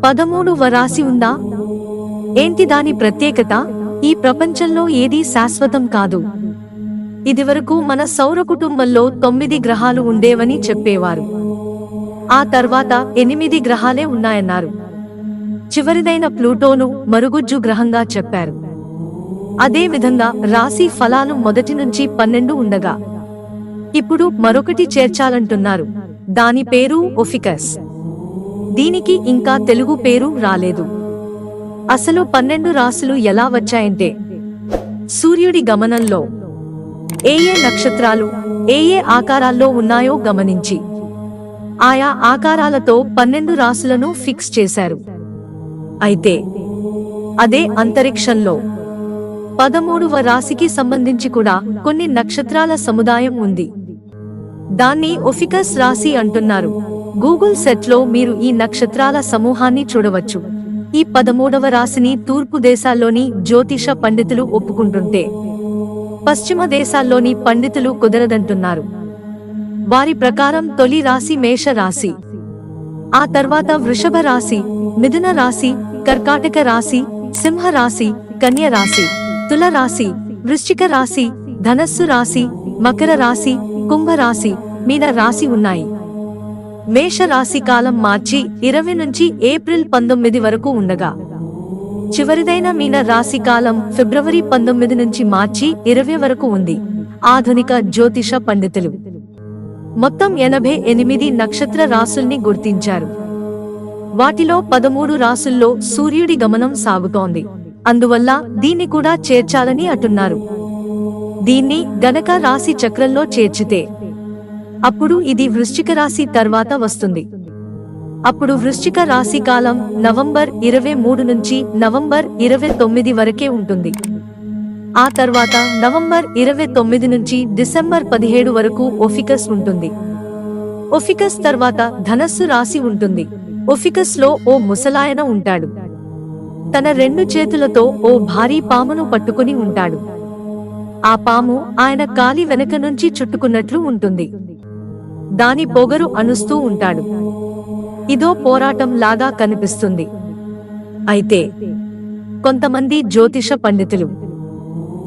13వ రాశి ఉందా? ఏంటి దాని ప్రత్యేకత? ఈ ప్రపంచంలో ఏదీ శాశ్వతం కాదు. ఇదివరకు మన సౌర కుటుంబంలో 9 గ్రహాలు ఉండేవని చెప్పేవారు. ఆ తర్వాత 8 గ్రహాలే ఉన్నాయన్నారు. చివరిదైన ప్లూటోను మరుగుజ్జు గ్రహంగా చెప్పారు. అదే విధంగా రాశి ఫలాలు మొదటి నుంచి 12 ఉండగా ఇప్పుడు మరొకటి చేర్చాలంటున్నారు. దాని పేరు ఒఫికస్. దీనికి ఇంకా తెలుగు పేరు రాలేదు. అసలు 12 రాశులు ఎలా వచ్చాయంటే, సూర్యుడి గమనంలో ఏ నక్షత్రాలు ఏ ఆకారాల్లో ఉన్నాయో గమనించి ఆయా ఆకారాలతో 12 రాశులను ఫిక్స్ చేశారు. అయితే అదే అంతరిక్షంలో 13వ రాశికి సంబంధించి కూడా కొన్ని నక్షత్రాల సముదాయం ఉంది. దాన్ని ఒఫికస్ రాశి అంటున్నారు. గూగుల్ సెర్చ్లో మీరు ఈ నక్షత్రాల సమూహాన్ని చూడవచ్చు. ఈ 13వ రాశిని తూర్పు దేశాల్లోని జ్యోతిష పండితులు ఒప్పుకుంటుంటే పశ్చిమ దేశాల్లోని పండితులు కుదరదంటున్నారు. వారి ప్రకారం తొలి రాశి మేష రాశి, ఆ తర్వాత వృషభ రాశి, మిథున రాశి, కర్కాటక రాశి, సింహ రాశి, కన్య రాశి, తుల రాశి, వృశ్చిక రాశి, ధనస్సు రాశి, మకర రాశి, కుంభ రాశి, మీన రాశి ఉన్నాయి. మేష రాశి కాలం మార్చి 20 నుంచి ఏప్రిల్ 19 వరకు ఉండగా చివరిదైన మీన రాశి కాలం ఫిబ్రవరి 19 నుంచి మార్చి 20 వరకు ఉంది. ఆధునిక జ్యోతిష పండితులు మొత్తం 88 నక్షత్ర రాశుల్ని గుర్తించారు. వాటిలో 13 రాశుల్లో సూర్యుడి గమనం సాగుతోంది. అందువల్ల దీన్ని కూడా చేర్చాలని అంటున్నారు. దీన్ని గనక రాశి చక్రంలో చేర్చితే అప్పుడు ఇది వృశ్చిక రాశి తర్వాత వస్తుంది. అప్పుడు వృశ్చిక రాశి కాలం నవంబర్ 23 నుంచి నవంబర్ 29 వరకే ఉంటుంది. ఆ తర్వాత నవంబర్ 29 నుంచి డిసెంబర్ 17 వరకు ఒఫికస్ ఉంటుంది. ఒఫికస్ తర్వాత ధనస్సు రాశి ఉంటుంది. ఒఫికస్ లో ఓ ముసలాయన ఉంటాడు. తన 2 చేతులతో ఓ భారీ పామును పట్టుకుని ఉంటాడు. ఆ పాము ఆయన కాలి వెనక నుంచి చుట్టుకున్నట్లు ఉంటుంది. దాని పొగరు అణుస్తూ ఉంటాడు. ఇదో పోరాటం లాగా కనిపిస్తుంది. అయితే కొంతమంది జ్యోతిష పండితులు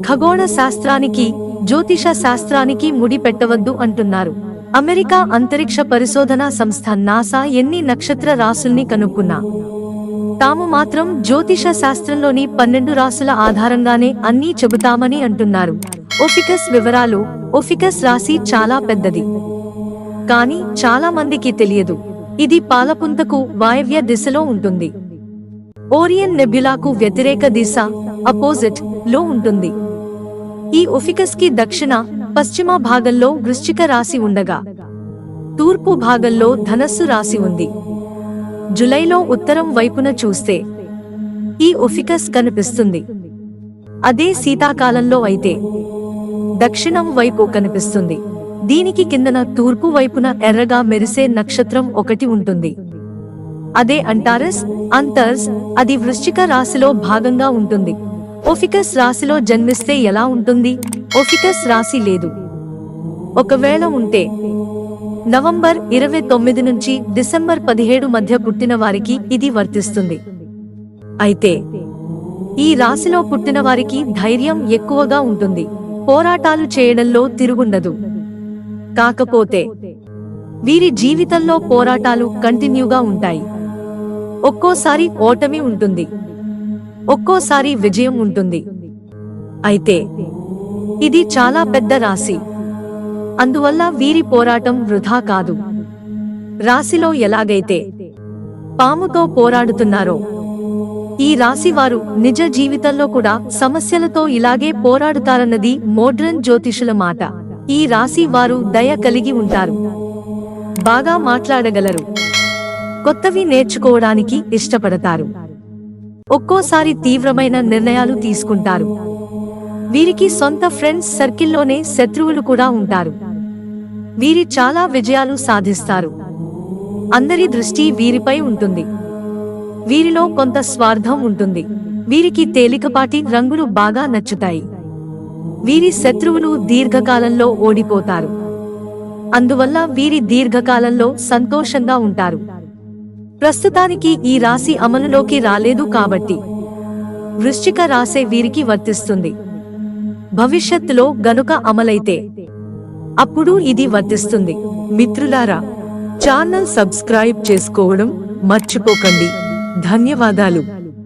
ఖగోళ శాస్త్రానికి జ్యోతిష శాస్త్రానికి ముడి పెట్టవద్దు అంటున్నారు. అమెరికా అంతరిక్ష పరిశోధనా సంస్థ నాసా ఎన్ని నక్షత్ర రాశుల్ని కనుక్కున్నా తాము మాత్రం జ్యోతిష శాస్త్రంలోని 12 రాశుల ఆధారంగానే అన్నీ చెబుతామని అంటున్నారు. ఒఫికస్ వివరాలు. ఒఫికస్ రాశి చాలా పెద్దది, కానీ చాలా మందికి తెలియదు. ఇది పాలపుంతకు వాయవ్య దిశలో ఉంటుంది. ఓరియన్ నెబ్యులాకు వ్యతిరేక దిశ అపోజిట్ లో ఉంటుంది. ఈ ఒఫికస్ కి దక్షిణ పశ్చిమ భాగంలో వృశ్చిక రాశి ఉండగా తూర్పు భాగంలో ధనస్సు రాశి ఉంది. జులైలో ఉత్తరం వైపున చూస్తే ఈ ఒఫికస్ కనిపిస్తుంది. అదే శీతాకాలంలో అయితే దక్షిణం వైపు కనిపిస్తుంది. దీనికి కిందన తూర్పు వైపున ఎర్రగా మెరిసే నక్షత్రం ఒకటి ఉంటుంది. అదే అంటారస్. అంతర్స్ అది వృశ్చిక రాశిలో భాగంగా ఉంటుంది. ఒఫికస్ రాశిలో జన్మిస్తే ఎలా ఉంటుంది? ఒఫికస్ రాశి లేదు. ఒకవేళ ఉంటే నవంబర్ 29 నుంచి డిసెంబర్ 17 మధ్య పుట్టిన వారికి ఇది వర్తిస్తుంది. అయితే ఈ రాశిలో పుట్టిన వారికి ధైర్యం ఎక్కువగా ఉంటుంది. పోరాటాలు చేయడంలో తిరుగుండదు. కాకపోతే వీరి జీవితంలో పోరాటాలు కంటిన్యూగా ఉంటాయి. ఒక్కోసారి ఓటమి ఉంటుంది, ఒక్కోసారి విజయం ఉంటుంది. అయితే ఇది చాలా పెద్ద రాశి. అందువల్ల వీరి పోరాటం వృధా కాదు. రాశిలో ఎలాగైతే పాముతో పోరాడుతున్నారో ఈ రాశి వారు నిజ జీవితంలో కూడా సమస్యలతో ఇలాగే పోరాడుతారన్నది మోడ్రన్ జ్యోతిషుల మాట. ఈ రాశి వారు దయ కలిగి ఉంటారు, బాగా మాట్లాడగలరు, కొత్తవి నేర్చుకోవడానికి ఇష్టపడతారు, ఒక్కోసారి తీవ్రమైన నిర్ణయాలు తీసుకుంటారు. వీరికి సొంత ఫ్రెండ్స్ సర్కిల్లోనే శత్రువులు కూడా ఉంటారు. వీరి చాలా విజయాలు సాధిస్తారు. అందరి దృష్టి వీరిపై ఉంటుంది. వీరిలో కొంత స్వార్థం ఉంటుంది. వీరికి తేలికపాటి రంగులు బాగా నచ్చుతాయి. వీరి శత్రువులు దీర్ఘకాలంలో ఓడిపోతారు. అందువల్ల వీరి దీర్ఘకాలంలో సంతోషంగా ఉంటారు. ప్రస్తుతానికి ఈ రాశి అమలులోకి రాలేదు కాబట్టి వృశ్చిక రాశి వీరికి వర్తిస్తుంది. భవిష్యత్తులో గనుక అమలైతే అప్పుడు ఇది వర్తిస్తుంది. మిత్రులారా, ఛానల్ సబ్స్క్రైబ్ చేసుకోవడం మర్చిపోకండి. ధన్యవాదాలు.